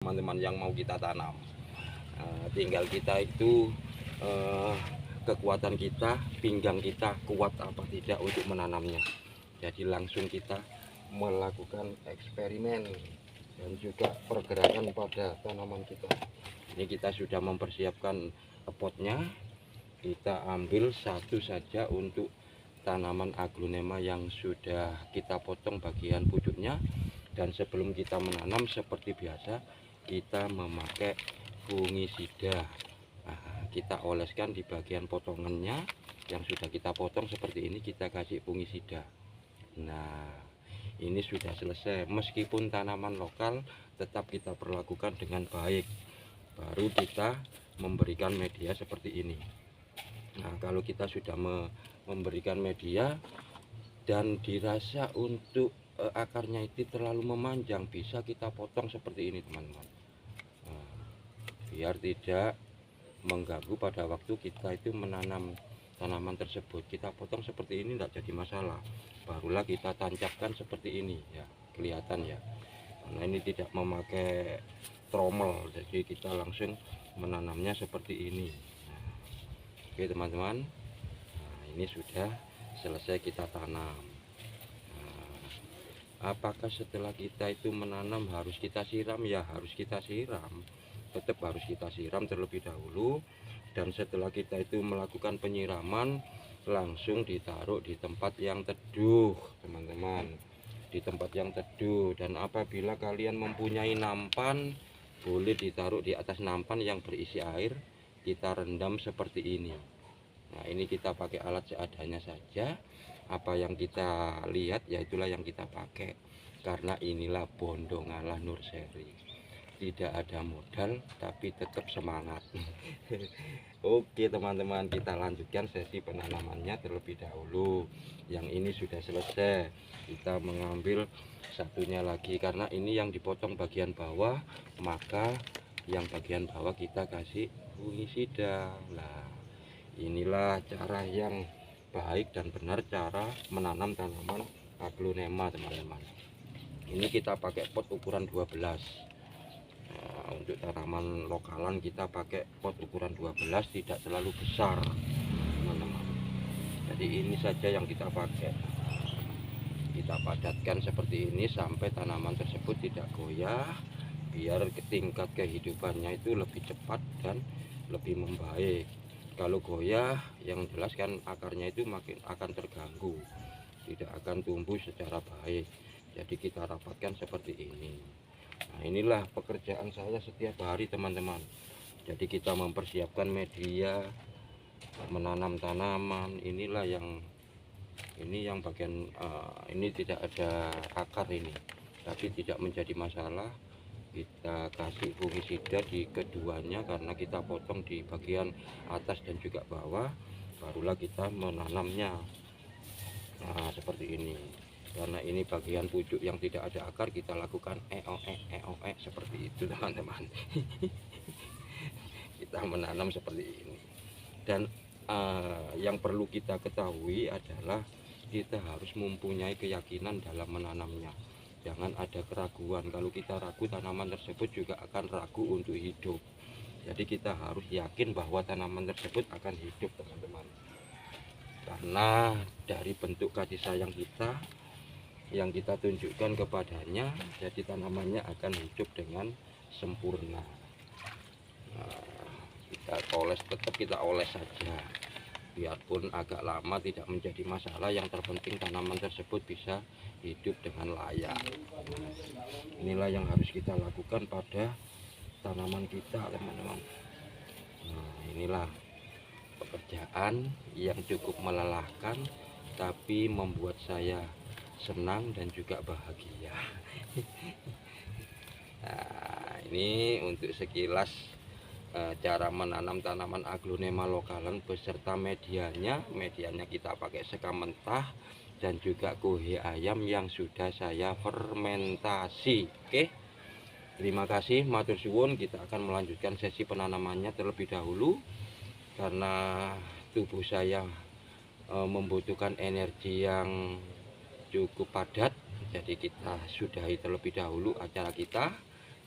teman-teman yang mau kita tanam. Tinggal kita itu kekuatan kita, pinggang kita kuat apa tidak untuk menanamnya. Jadi langsung kita melakukan eksperimen dan juga pergerakan pada tanaman kita. Ini kita sudah mempersiapkan potnya. Kita ambil satu saja untuk tanaman aglonema yang sudah kita potong bagian pucuknya. Dan sebelum kita menanam seperti biasa, kita memakai fungisida. Kita oleskan di bagian potongannya yang sudah kita potong seperti ini, kita kasih fungisida. Nah, ini sudah selesai. Meskipun tanaman lokal, tetap kita perlakukan dengan baik. Baru kita memberikan media seperti ini. Nah, kalau kita sudah memberikan media dan dirasa untuk akarnya itu terlalu memanjang, bisa kita potong seperti ini, teman-teman. Nah, biar tidak mengganggu pada waktu kita itu menanam tanaman tersebut. Kita potong seperti ini tidak jadi masalah. Barulah kita tancapkan seperti ini ya, kelihatan ya. Karena ini tidak memakai tromel, jadi kita langsung menanamnya seperti ini. Oke teman-teman, nah, ini sudah selesai kita tanam. Nah, apakah setelah kita itu menanam harus kita siram? Ya harus kita siram, tetap harus kita siram terlebih dahulu. Dan setelah kita itu melakukan penyiraman, langsung ditaruh di tempat yang teduh teman-teman, di tempat yang teduh. Dan apabila kalian mempunyai nampan, boleh ditaruh di atas nampan yang berisi air, kita rendam seperti ini. Nah, ini kita pakai alat seadanya saja. Apa yang kita lihat ya itulah yang kita pakai. Karena inilah Bondongalah Nursery. Tidak ada modal tapi tetap semangat. Oke teman-teman, kita lanjutkan sesi penanamannya terlebih dahulu. Yang ini sudah selesai. Kita mengambil satunya lagi karena ini yang dipotong bagian bawah, maka yang bagian bawah kita kasih fungisida. Nah, inilah cara yang baik dan benar cara menanam tanaman aglonema teman-teman. Ini kita pakai pot ukuran 12. Nah, untuk tanaman lokalan kita pakai pot ukuran 12, tidak terlalu besar teman-teman. Jadi ini saja yang kita pakai. Kita padatkan seperti ini sampai tanaman tersebut tidak goyah, biar tingkat kehidupannya itu lebih cepat dan lebih membaik. Kalau goyah, yang jelas kan akarnya itu makin akan terganggu, tidak akan tumbuh secara baik. Jadi kita rapatkan seperti ini. Nah, inilah pekerjaan saya setiap hari teman-teman. Jadi kita mempersiapkan media, menanam tanaman. Inilah yang bagian ini tidak ada akar ini, tapi tidak menjadi masalah. Kita kasih fungisida di keduanya karena kita potong di bagian atas dan juga bawah, barulah kita menanamnya. Nah, seperti ini. Karena ini bagian pucuk yang tidak ada akar, kita lakukan eoe seperti itu teman-teman. Kita menanam seperti ini. Dan yang perlu kita ketahui adalah kita harus mempunyai keyakinan dalam menanamnya. Jangan ada keraguan. Kalau kita ragu, tanaman tersebut juga akan ragu untuk hidup. Jadi kita harus yakin bahwa tanaman tersebut akan hidup teman-teman. Karena dari bentuk kasih sayang kita yang kita tunjukkan kepadanya, jadi tanamannya akan hidup dengan sempurna. Nah, kita oles, tetap kita oles saja, biarpun agak lama tidak menjadi masalah. Yang terpenting tanaman tersebut bisa hidup dengan layak. Inilah yang harus kita lakukan pada tanaman kita teman-teman. Nah, inilah pekerjaan yang cukup melelahkan tapi membuat saya senang dan juga bahagia. Nah, ini untuk sekilas cara menanam tanaman aglonema lokalan beserta medianya. Medianya kita pakai sekam mentah dan juga kuhe ayam yang sudah saya fermentasi. Oke, terima kasih, matur suwun. Kita akan melanjutkan sesi penanamannya terlebih dahulu karena tubuh saya membutuhkan energi yang cukup padat. Jadi kita sudahi terlebih dahulu acara kita.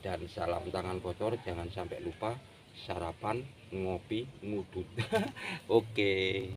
Dan salam tangan kotor, jangan sampai lupa sarapan, ngopi, ngudut. Oke.